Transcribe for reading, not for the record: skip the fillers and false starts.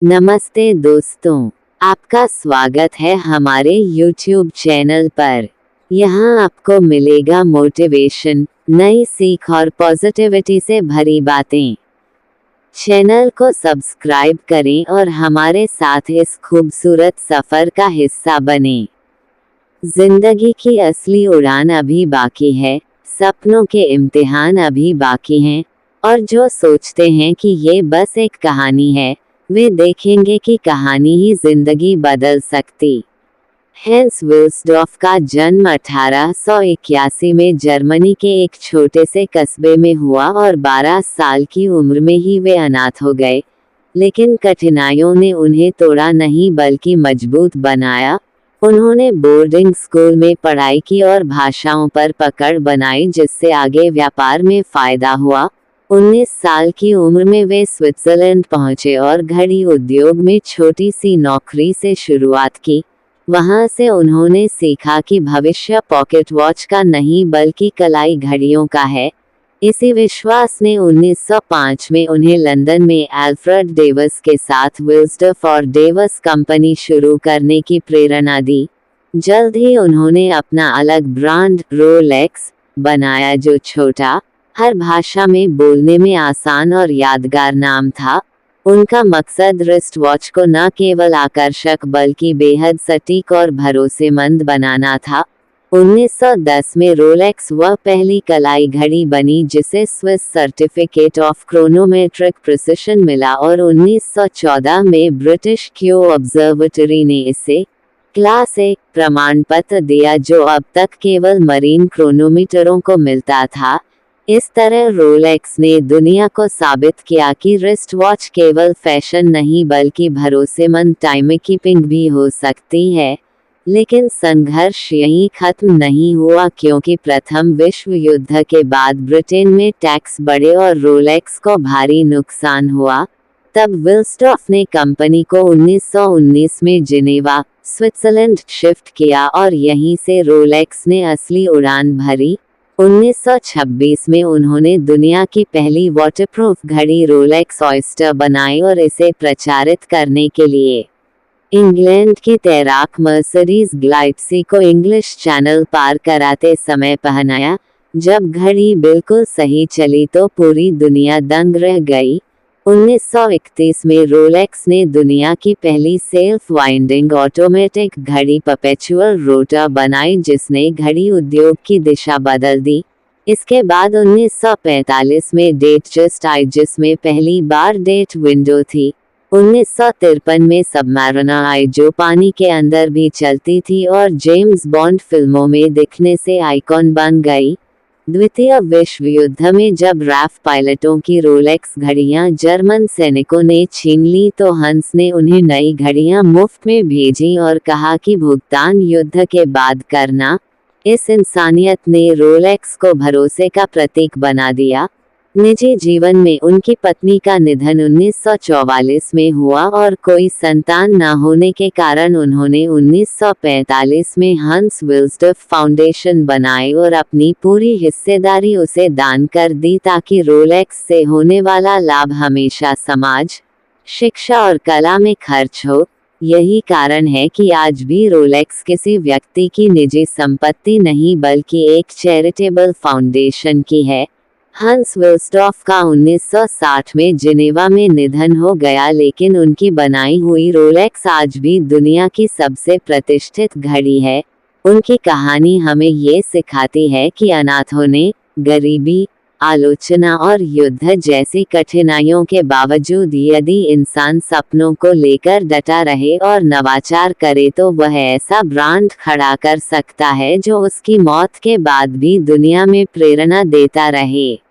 नमस्ते दोस्तों, आपका स्वागत है हमारे YouTube चैनल पर। यहाँ आपको मिलेगा मोटिवेशन, नई सीख और पॉजिटिविटी से भरी बातें। चैनल को सब्सक्राइब करें और हमारे साथ इस खूबसूरत सफ़र का हिस्सा बनें। जिंदगी की असली उड़ान अभी बाकी है, सपनों के इम्तिहान अभी बाकी हैं, और जो सोचते हैं कि ये बस एक कहानी है, वे देखेंगे कि कहानी ही जिंदगी बदल सकती। हैंस विल्सडॉर्फ का जन्म 1881 में जर्मनी के एक छोटे से कस्बे में हुआ और 12 साल की उम्र में ही वे अनाथ हो गए। लेकिन कठिनाइयों ने उन्हें तोड़ा नहीं बल्कि मजबूत बनाया। उन्होंने बोर्डिंग स्कूल में पढ़ाई की और भाषाओं पर पकड़ बनाई, जिससे आगे व्यापार में फायदा हुआ। 19 साल की उम्र में वे स्विट्जरलैंड पहुंचे और घड़ी उद्योग में छोटी सी नौकरी से शुरुआत की। वहां से उन्होंने सीखा कि भविष्य पॉकेट वॉच का नहीं बल्कि कलाई घड़ियों का है। इसी विश्वास ने 1905 में उन्हें लंदन में अल्फ्रेड डेविस के साथ विल्सडॉर्फ और डेविस कंपनी शुरू करने की प्रेरणा दी। जल्द ही उन्होंने अपना अलग ब्रांड रोलेक्स बनाया, जो छोटा, हर भाषा में बोलने में आसान और यादगार नाम था। उनका मकसद रिस्ट वॉच को न केवल आकर्षक बल्कि बेहद सटीक और भरोसेमंद बनाना था। 1910 में रोलेक्स वह पहली कलाई घड़ी बनी जिसे स्विस सर्टिफिकेट ऑफ क्रोनोमेट्रिक प्रिसिशन मिला, और 1914 में ब्रिटिश क्यू ऑब्जर्वेटरी ने इसे क्लास ए प्रमाण पत्र दिया, जो अब तक केवल मरीन क्रोनोमीटरों को मिलता था। इस तरह रोलेक्स ने दुनिया को साबित किया कि रिस्ट वॉच केवल फैशन नहीं बल्कि भरोसेमंद टाइम कीपिंग भी हो सकती है। लेकिन संघर्ष यहीं खत्म नहीं हुआ, क्योंकि प्रथम विश्व युद्ध के बाद ब्रिटेन में टैक्स बढ़े और रोलेक्स को भारी नुकसान हुआ। तब विल्सडॉर्फ ने कंपनी को 1919 में जिनेवा, स्विट्जरलैंड शिफ्ट किया और यहीं से रोलेक्स ने असली उड़ान भरी। 1926 में उन्होंने दुनिया की पहली वाटरप्रूफ घड़ी रोलेक्स ऑयस्टर बनाई और इसे प्रचारित करने के लिए इंग्लैंड की तैराक मर्सिडीज ग्लाइप्सी को इंग्लिश चैनल पार कराते समय पहनाया। जब घड़ी बिल्कुल सही चली तो पूरी दुनिया दंग रह गई। 1931 में रोलेक्स ने दुनिया की पहली सेल्फ वाइंडिंग ऑटोमेटिक घड़ी परपेचुअल रोटर बनाई, जिसने घड़ी उद्योग की दिशा बदल दी। इसके बाद 1945 में डेट जस्ट आई, जिसमें पहली बार डेट विंडो थी। 1953 में सबमरीनर आई, जो पानी के अंदर भी चलती थी और जेम्स बॉन्ड फिल्मों में दिखने से आइकॉन बन गई। द्वितीय विश्व युद्ध में जब राफ पायलटों की रोलेक्स घड़ियां जर्मन सैनिकों ने छीन ली तो हंस ने उन्हें नई घड़ियां मुफ्त में भेजी और कहा कि भुगतान युद्ध के बाद करना। इस इंसानियत ने रोलेक्स को भरोसे का प्रतीक बना दिया। निजी जीवन में उनकी पत्नी का निधन 1944 में हुआ और कोई संतान न होने के कारण उन्होंने 1945 में हंस विल्सडॉर्फ फाउंडेशन बनाई और अपनी पूरी हिस्सेदारी उसे दान कर दी, ताकि रोलेक्स से होने वाला लाभ हमेशा समाज, शिक्षा और कला में खर्च हो। यही कारण है कि आज भी रोलेक्स किसी व्यक्ति की निजी संपत्ति नहीं बल्कि एक चैरिटेबल फाउंडेशन की है। हंस विल्सडॉर्फ का 1960 में जिनेवा में निधन हो गया, लेकिन उनकी बनाई हुई रोलेक्स आज भी दुनिया की सबसे प्रतिष्ठित घड़ी है। उनकी कहानी हमें ये सिखाती है कि अनाथ होने, गरीबी, आलोचना और युद्ध जैसी कठिनाइयों के बावजूद यदि इंसान सपनों को लेकर डटा रहे और नवाचार करे तो वह ऐसा ब्रांड खड़ा कर सकता है जो उसकी मौत के बाद भी दुनिया में प्रेरणा देता रहे।